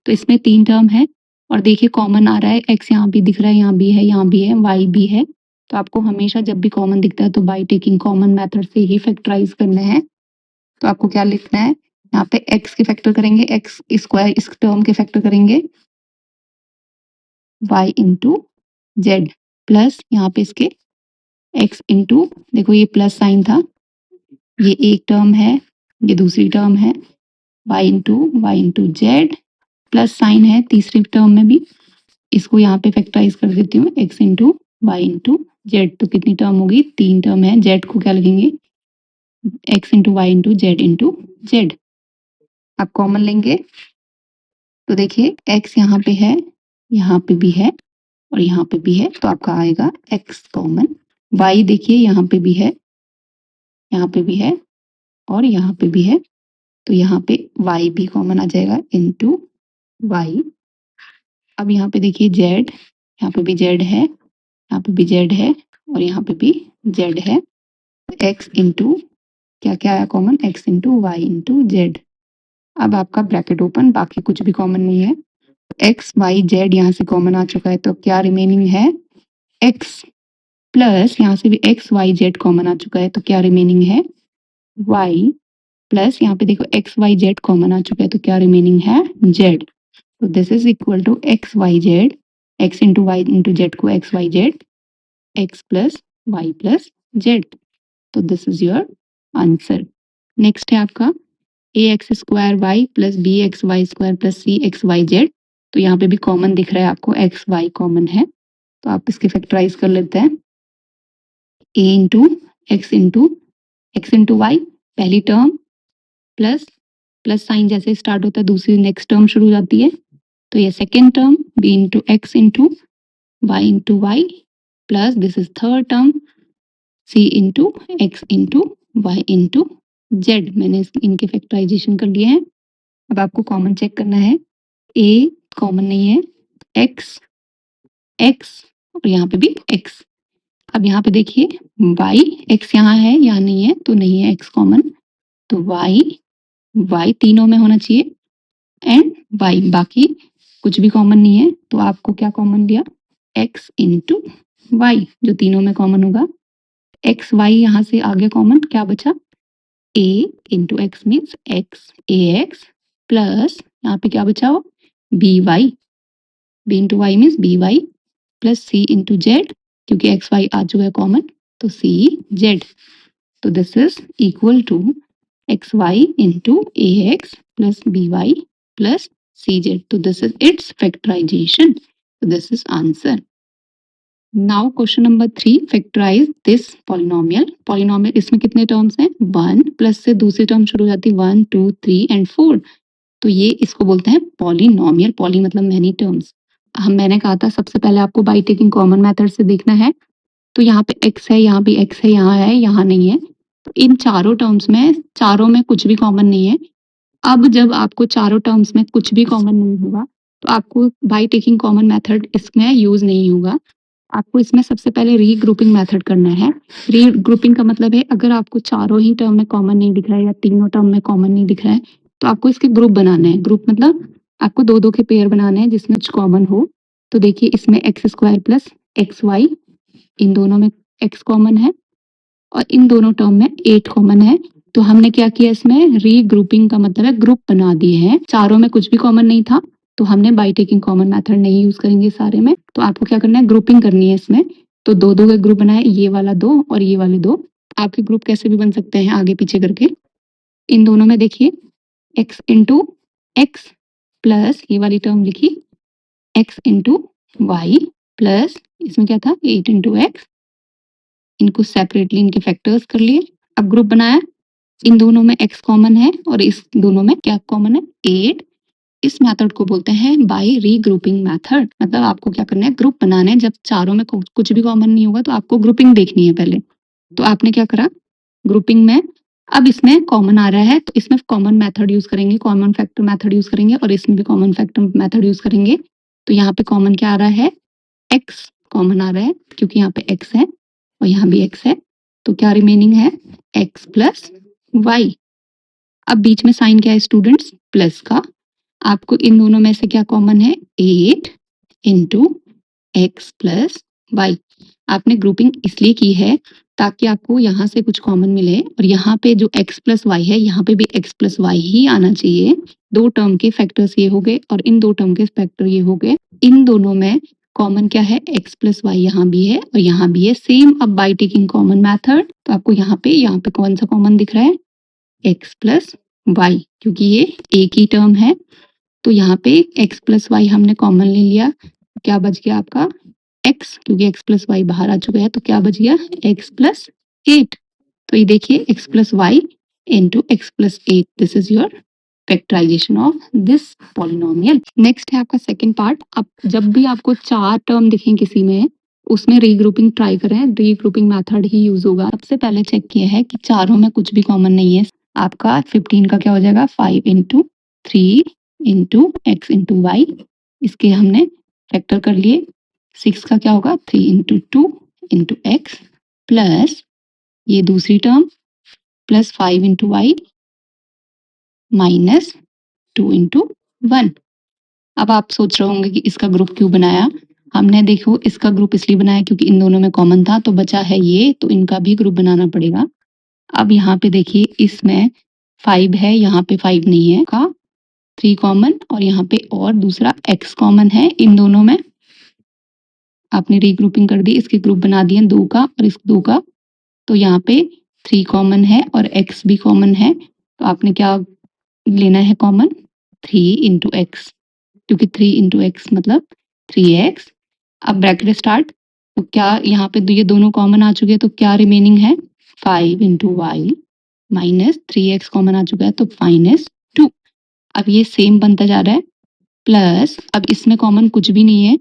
तो इसमें 3 टर्म है और देखिए कॉमन आ रहा है, एक्स यहाँ भी दिख रहा है यहाँ भी है यहाँ भी है वाई भी है, तो आपको हमेशा जब भी कॉमन दिखता है तो बाई टेकिंग कॉमन मेथड से ही फैक्टराइज करने हैं। तो आपको क्या लिखना है, यहाँ पे x के फैक्टर करेंगे, x स्क्वायर इस टर्म के फैक्टर करेंगे y इंटू जेड प्लस यहाँ पे इसके x इंटू, देखो ये प्लस साइन था, ये एक टर्म है ये दूसरी टर्म है, y into z plus sign है तीसरी टर्म में भी, इसको यहाँ पे फैक्टराइज कर देती हूँ x into Y into Z, तो कितनी टर्म होगी 3 टर्म है, जेड को क्या लिखेंगे x into Y into Z. आप कॉमन लेंगे तो देखिए x यहाँ पे है यहाँ पे भी है और यहाँ पे भी है तो आपका आएगा x कॉमन, y देखिए यहाँ पे भी है यहाँ पे भी है और यहाँ पे भी है तो यहाँ पे y भी कॉमन आ जाएगा इंटू वाई। अब यहाँ पे देखिए z, यहाँ पे भी z है यहाँ पे भी z है और यहाँ पे भी z है, x इंटू क्या क्या आया common x into Y into Z. अब आपका ब्रैकेट ओपन, बाकी कुछ भी कॉमन नहीं है, एक्स वाई जेड यहाँ से कॉमन आ चुका है तो क्या रिमेनिंग है x प्लस यहाँ से भी x वाई जेड कॉमन आ चुका है तो क्या रिमेनिंग है y प्लस यहाँ पे देखो x वाई जेड कॉमन आ चुका है तो क्या रिमेनिंग है z, तो this is equal to x Y Z, x into Y into Z को x Y Z x plus Y plus Z, तो this is your answer. Next है आपका A X square Y plus B X Y square plus C X Y Z, तो यहाँ पे भी common दिख रहा है आपको एक्स वाई कॉमन है तो आप इसके फैक्टराइज कर लेते हैं, ए इंटू एक्स इंटू वाई पहली टर्म प्लस प्लस साइन जैसे स्टार्ट होता है दूसरी नेक्स्ट टर्म शुरू हो जाती है, तो ये second term B into x into Y plus this is third term C into x into Y into Z. मैंने इनके फैक्टराइजेशन कर लिए हैं। अब आपको कॉमन चेक करना है, ए कॉमन नहीं है, एक्स एक्स और यहाँ पे भी एक्स। अब यहाँ पे देखिए y x यहाँ है यहाँ नहीं है तो नहीं है x कॉमन, तो y तीनों में होना चाहिए एंड y बाकी कुछ भी कॉमन नहीं है, तो आपको क्या कॉमन लिया x इंटू वाई जो तीनों में कॉमन होगा। x y यहाँ से आगे कॉमन क्या बचा a into X means x ax plus यहाँ पे क्या बचा हो by b into Y means by plus c into Z क्योंकि एक्स वाई आ चुका है कॉमन तो सी जेड। तो this is equal to X Y into A X plus B Y plus C Z. तो दिस इज इट्स फैक्टराइजेशन। तो this is answer. Now question number 3, factorize this polynomial. Polynomial इसमें कितने terms हैं 1 plus से दूसरी term शुरू हो जाती है 1 2 3 एंड 4, तो ये इसको बोलते हैं पॉलिनोमियल। पॉली मतलब मैनी टर्म्स। मैंने कहा था सबसे पहले आपको बाई टेकिंग कॉमन मेथड से देखना है, तो यहाँ पे x है यहाँ भी x है यहाँ नहीं है, तो इन चारों टर्म्स में चारों में कुछ भी कॉमन नहीं है। अब जब आपको चारों टर्म्स में कुछ भी कॉमन नहीं होगा तो आपको बाई टेकिंग कॉमन मेथड इसमें यूज नहीं होगा। आपको इसमें सबसे पहले रीग्रुपिंग मेथड करना है। रीग्रुपिंग का मतलब है अगर आपको चारों ही टर्म में कॉमन नहीं दिख रहा है या तीनों टर्म में कॉमन नहीं दिख रहा है तो आपको इसके ग्रुप बनाने हैं। ग्रुप मतलब आपको दो दो के पेयर बनाने हैं जिसमें कुछ कॉमन हो। तो देखिए इसमें X square plus X Y, इन दोनों में x कॉमन है और इन दोनों टर्म में 8 कॉमन है। तो हमने क्या किया इसमें रीग्रुपिंग का मतलब है ग्रुप बना दिए हैं। चारों में कुछ भी कॉमन नहीं था तो हमने बाई टेकिंग कॉमन मेथड नहीं यूज करेंगे सारे में। तो आपको क्या करना है ग्रुपिंग करनी है इसमें। तो दो दो के ग्रुप बनाए, ये वाला 2 और ये वाले 2। आपके ग्रुप कैसे भी बन सकते हैं आगे पीछे करके। इन दोनों में देखिए x इंटू एक्स प्लस ये वाली टर्म लिखी x इंटू वाई प्लस इसमें क्या था 8 इंटू एक्स। इनको सेपरेटली इनके फैक्टर्स कर लिए। अब ग्रुप बनाया, इन दोनों में x कॉमन है और इस दोनों में क्या कॉमन है 8। इस मेथड को बोलते हैं बाय रीग्रुपिंग मेथड। मतलब आपको क्या करना है ग्रुप बनाना है। जब चारों में कुछ भी कॉमन नहीं होगा तो आपको ग्रुपिंग देखनी है पहले। तो आपने क्या करा ग्रुपिंग में, अब इसमें कॉमन आ रहा है तो इसमें कॉमन मेथड यूज करेंगे, कॉमन फैक्टर मेथड यूज करेंगे और इसमें भी कॉमन फैक्टर मेथड यूज करेंगे। तो यहाँ पे कॉमन क्या आ रहा है x कॉमन आ रहा है क्योंकि यहाँ पे x है और यहाँ भी x है, तो क्या रिमेनिंग है x प्लस वाई। अब बीच में साइन क्या है स्टूडेंट्स प्लस का। आपको इन दोनों में से क्या कॉमन है 8 इंटू एक्स प्लस वाई। आपने ग्रुपिंग इसलिए की है ताकि आपको यहाँ से कुछ कॉमन मिले और यहाँ पे जो x प्लस वाई है यहाँ पे भी x प्लस वाई ही आना चाहिए। दो टर्म के फैक्टर्स ये हो गए और इन दो टर्म के फैक्टर ये हो गए। इन दोनों में कॉमन क्या है x प्लस वाई यहाँ भी है और यहाँ भी है सेम। अब बाई टेकिंग कॉमन मेथड तो आपको यहाँ पे कौन सा कॉमन दिख रहा है x प्लस वाई क्योंकि ये एक ही टर्म है। तो यहाँ पे x प्लस वाई हमने कॉमन ले लिया, क्या बच गया आपका x क्योंकि x प्लस वाई बाहर आ चुका है तो क्या बच गया x प्लस 8। तो ये देखिए x plus Y into X plus 8, this is your factorization of this polynomial. Next है आपका सेकंड पार्ट। अब जब भी आपको चार टर्म दिखें किसी में उसमें रीग्रुपिंग ट्राई करें, रीग्रुपिंग मेथड ही यूज होगा। सबसे पहले चेक किया है कि चारों में कुछ भी कॉमन नहीं है। आपका 15 का क्या हो जाएगा 5 into 3 into x into Y, इसके हमने फैक्टर कर लिए। 6 का क्या होगा 3 इंटू 2 इंटू एक्स प्लस ये दूसरी term plus 5 into Y minus 2 into 1। अब आप सोच रहे होंगे कि इसका ग्रुप क्यों बनाया। हमने देखो इसका ग्रुप इसलिए बनाया क्योंकि इन दोनों में कॉमन था तो बचा है ये, तो इनका भी ग्रुप बनाना पड़ेगा। अब यहाँ पे देखिए इसमें 5 है यहाँ पे 5 नहीं है का 3 कॉमन और यहाँ पे और दूसरा x कॉमन है। इन दोनों में आपने रीग्रुपिंग कर दी, इसके ग्रुप बना दिए 2 का और इस 2 का। तो यहाँ पे 3 कॉमन है और x भी कॉमन है, तो आपने क्या लेना है कॉमन 3 इंटू एक्स क्योंकि 3 इंटू एक्स मतलब 3x। अब ब्रैकेट स्टार्ट, तो क्या यहाँ पे ये दोनों कॉमन आ चुके हैं तो क्या रिमेनिंग है 5 into Y minus 3x common आ चुका है तो -2। अब ये सेम बनता जा रहा है प्लस, अब इसमें कॉमन कुछ भी नहीं है,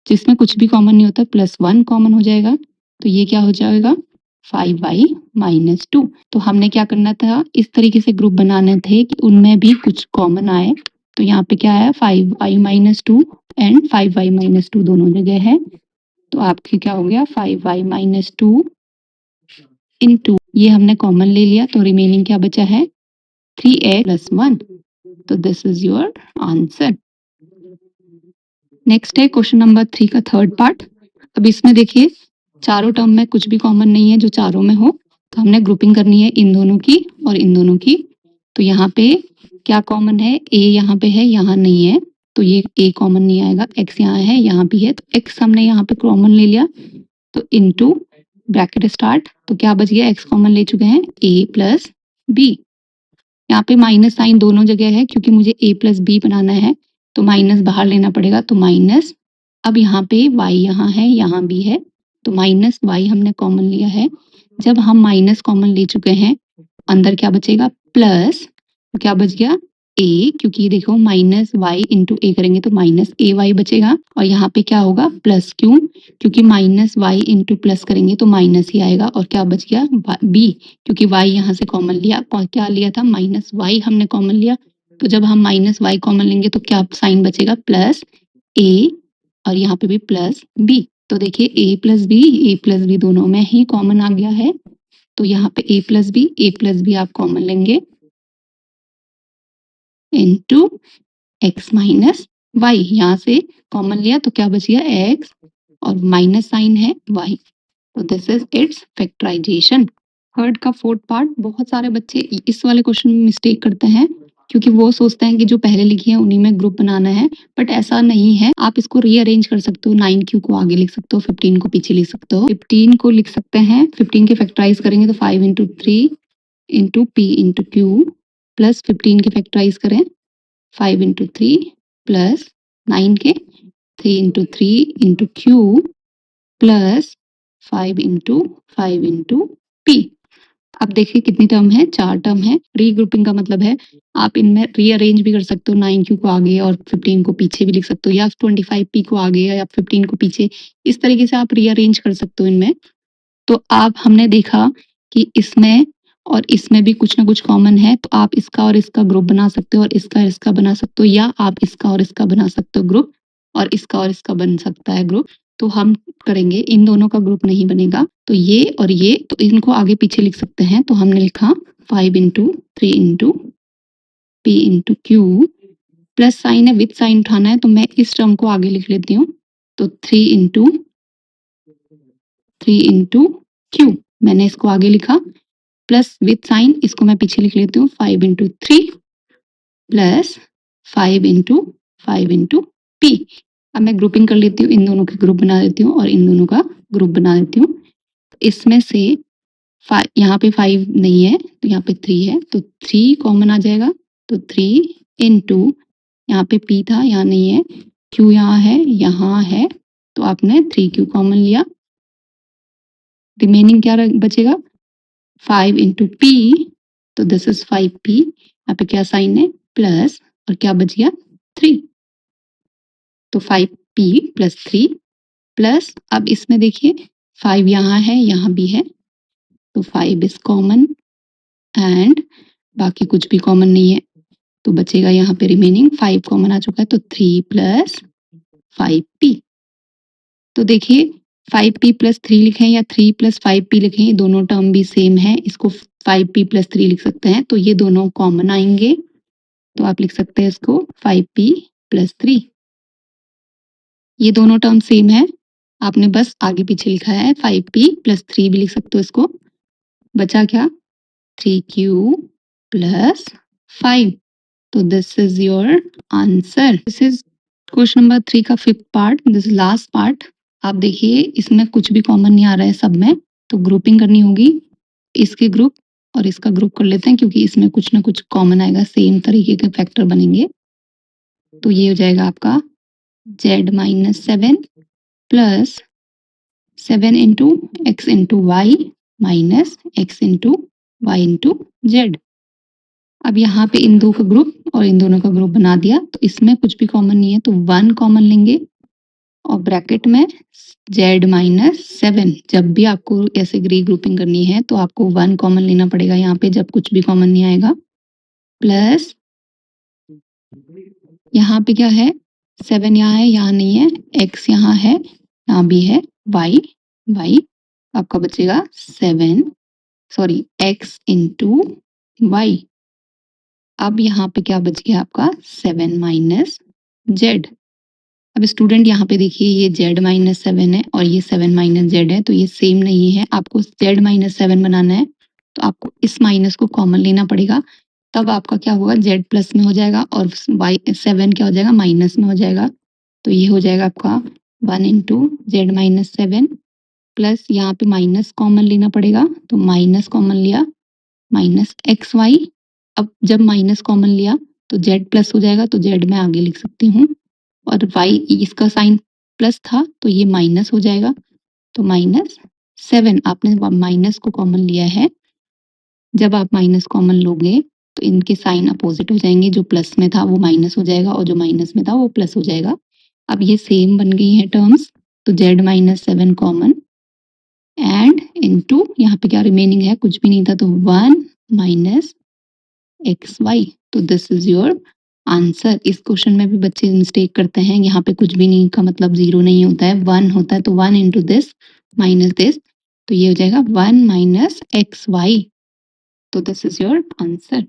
जिसमें कुछ भी कॉमन नहीं होता +1 कॉमन हो जाएगा तो ये क्या हो जाएगा 5y -2। तो हमने क्या करना था, इस तरीके से ग्रुप बनाने थे कि उनमें भी कुछ कॉमन आए। तो यहाँ पे क्या है 5y -2 एंड 5y -2 दोनों जगह है, तो आपके क्या हो गया 5y -2 इंटू ये हमने कॉमन ले लिया तो रिमेनिंग क्या बचा है 3x + 1। तो this is your answer. Next है क्वेश्चन नंबर 3 का थर्ड पार्ट। अब इसमें देखिए चारों टर्म में कुछ भी कॉमन नहीं है जो चारों में हो, तो हमने ग्रुपिंग करनी है इन दोनों की और इन दोनों की। तो यहाँ पे क्या कॉमन है, a यहाँ पे है, यहाँ नहीं है, तो ये a कॉमन नहीं आएगा, x यहाँ है, यहाँ भी है, तो x हमने यहाँ पे कॉमन ले लिया तो इनटू ब्रैकेट स्टार्ट, तो क्या बच गया x कॉमन ले चुके हैं a + b। यहाँ पे माइनस साइन दोनों जगह है क्योंकि मुझे a + b बनाना है, तो माइनस बाहर लेना पड़ेगा तो माइनस। अब यहाँ पे y यहाँ है, यहाँ भी है, तो -y हमने कॉमन लिया है। जब हम माइनस कॉमन ले चुके हैं अंदर क्या बचेगा प्लस, तो क्या बच गया a, क्योंकि देखो -y इंटू a करेंगे तो -ay बचेगा, और यहाँ पे क्या होगा प्लस, क्यों, क्योंकि -y इंटू प्लस करेंगे तो माइनस ही आएगा, और क्या बच गया b, क्योंकि y यहाँ से कॉमन लिया, क्या लिया था -y हमने कॉमन लिया, तो जब हम -y कॉमन लेंगे तो क्या साइन बचेगा +a, और यहाँ पे भी +b। तो देखिए a + b दोनों में ही कॉमन आ गया है, तो यहाँ पे a + b आप कॉमन लेंगे इंटू x - y, यहाँ से कॉमन लिया तो क्या बच गया x और माइनस साइन है y। तो this is its factorization. Third का फोर्थ पार्ट, बहुत सारे बच्चे इस वाले क्वेश्चन में मिस्टेक करते हैं क्योंकि वो सोचते हैं कि जो पहले लिखी है उन्हीं में ग्रुप बनाना है, बट ऐसा नहीं है। आप इसको रीअरेंज कर सकते हो, 9q को आगे लिख सकते हो, 15 को पीछे लिख सकते हो। 15 को लिख सकते हैं, 15 के फैक्टराइज करेंगे तो 5 into 3 into p into q plus 15 के फैक्टराइज करें 5 इंटू 3 प्लस 9 के 3 into 3 into q plus 5 into p। अब देखिए कितनी टर्म है, 4 टर्म है। रीग्रुपिंग का मतलब है आप इनमें रीअरेंज भी कर सकते हो, 9q को आगे और 15 को पीछे भी लिख सकते हो, या 25p को आगे या 15 को पीछे, इस तरीके से आप रीअरेंज कर सकते हो इनमें। तो आप हमने देखा कि इसमें और इसमें भी कुछ ना कुछ कॉमन है, तो आप इसका और इसका ग्रुप बना सकते हो और इसका बना सकते हो, या आप इसका और इसका बना सकते हो ग्रुप और इसका बन सकता है ग्रुप। तो हम करेंगे, इन दोनों का ग्रुप नहीं बनेगा, तो ये और ये, तो इनको आगे पीछे लिख सकते हैं। तो हमने लिखा 5 into 3 into p into q, plus sign है, विथ साइन उठाना है, तो मैं इस टर्म को आगे लिख लेती हूँ। तो 3 इंटू q मैंने इसको आगे लिखा, प्लस विथ साइन इसको मैं पीछे लिख लेती हूँ 5 इंटू 3 प्लस 5 इंटू p। अब मैं ग्रुपिंग कर लेती हूँ, इन दोनों के ग्रुप बना देती हूँ और इन दोनों का ग्रुप बना देती हूँ। इसमें से यहाँ पे 5 नहीं है तो यहाँ पे 3 है, तो 3 कॉमन आ जाएगा, तो 3 इंटू यहाँ पे p था, यहाँ नहीं है, q यहाँ है, तो आपने 3q कॉमन लिया, रिमेनिंग क्या बचेगा 5 इंटू p, तो दिस इज 5p, यहाँ पे क्या साइन है प्लस, और क्या बच गया 3, तो 5p + 3 प्लस, अब इसमें देखिए 5 यहाँ है, यहाँ भी है, तो 5 इज कॉमन एंड बाकी कुछ भी कॉमन नहीं है, तो बचेगा यहाँ पे रिमेनिंग 5 कॉमन आ चुका है, तो 3 + 5p। तो देखिए 5p + 3 लिखें या 3 + 5p लिखें, ये दोनों टर्म भी सेम है, इसको 5p + 3 लिख सकते हैं, तो ये दोनों कॉमन आएंगे, तो आप लिख सकते हैं इसको 5p + 3। ये दोनों टर्म सेम है, आपने बस आगे पीछे लिखा है, 5p + 3 भी लिख सकते हो इसको। बचा क्या 3q + 5, तो this is your answer. This is question number 3 का 5th part, this last part. आप देखिए इसमें कुछ भी कॉमन नहीं आ रहा है सब में, तो ग्रुपिंग करनी होगी, इसके ग्रुप और इसका ग्रुप कर लेते हैं क्योंकि इसमें कुछ ना कुछ कॉमन आएगा, सेम तरीके के फैक्टर बनेंगे। तो ये हो जाएगा आपका z - 7 plus 7 into x into Y minus X into Y into Z. अब यहाँ पे इन दो का ग्रुप और इन दोनों का ग्रुप बना दिया, तो इसमें कुछ भी कॉमन नहीं है तो 1 कॉमन लेंगे और ब्रैकेट में z माइनस 7। जब भी आपको ऐसे रीग्रुपिंग करनी है तो आपको 1 कॉमन लेना पड़ेगा यहाँ पे जब कुछ भी कॉमन नहीं आएगा, प्लस यहाँ पे क्या है 7 यहाँ है, यहाँ नहीं है, x यहाँ है, यहाँ भी है, y आपका बचेगा 7 x इंटू वाई। अब यहाँ पे क्या बच गया आपका 7 माइनस जेड। अब स्टूडेंट यहाँ पे देखिए ये z माइनस 7 है और ये 7 माइनस जेड है, तो ये सेम नहीं है। आपको z माइनस 7 बनाना है तो आपको इस माइनस को कॉमन लेना पड़ेगा, तब आपका क्या होगा z प्लस में हो जाएगा और y 7 क्या हो जाएगा माइनस में हो जाएगा। तो ये हो जाएगा आपका 1 इंटू जेड माइनस 7 प्लस यहाँ पे माइनस कॉमन लेना पड़ेगा, तो माइनस कॉमन लिया माइनस एक्स वाई। अब जब माइनस कॉमन लिया तो z प्लस हो जाएगा, तो z मैं आगे लिख सकती हूँ, और y इसका साइन प्लस था तो ये माइनस हो जाएगा, तो माइनस 7। आपने माइनस को कॉमन लिया है, जब आप माइनस कॉमन लोगे तो इनके साइन अपोजिट हो जाएंगे, जो प्लस में था वो माइनस हो जाएगा और जो माइनस में था वो प्लस हो जाएगा। अब ये सेम बन गई है टर्म्स, तो z minus 7 common and into यहाँ पे क्या रिमेनिंग है, कुछ भी नहीं था, तो 1 माइनस एक्स वाई। तो दिस इज योर आंसर। इस क्वेश्चन में भी बच्चे मिस्टेक करते हैं, यहाँ पे कुछ भी नहीं का मतलब 0 नहीं होता है, 1 होता है, तो 1 इंटू दिस माइनस दिस, तो ये हो जाएगा 1 माइनस एक्स वाई। तो दिस इज योर आंसर।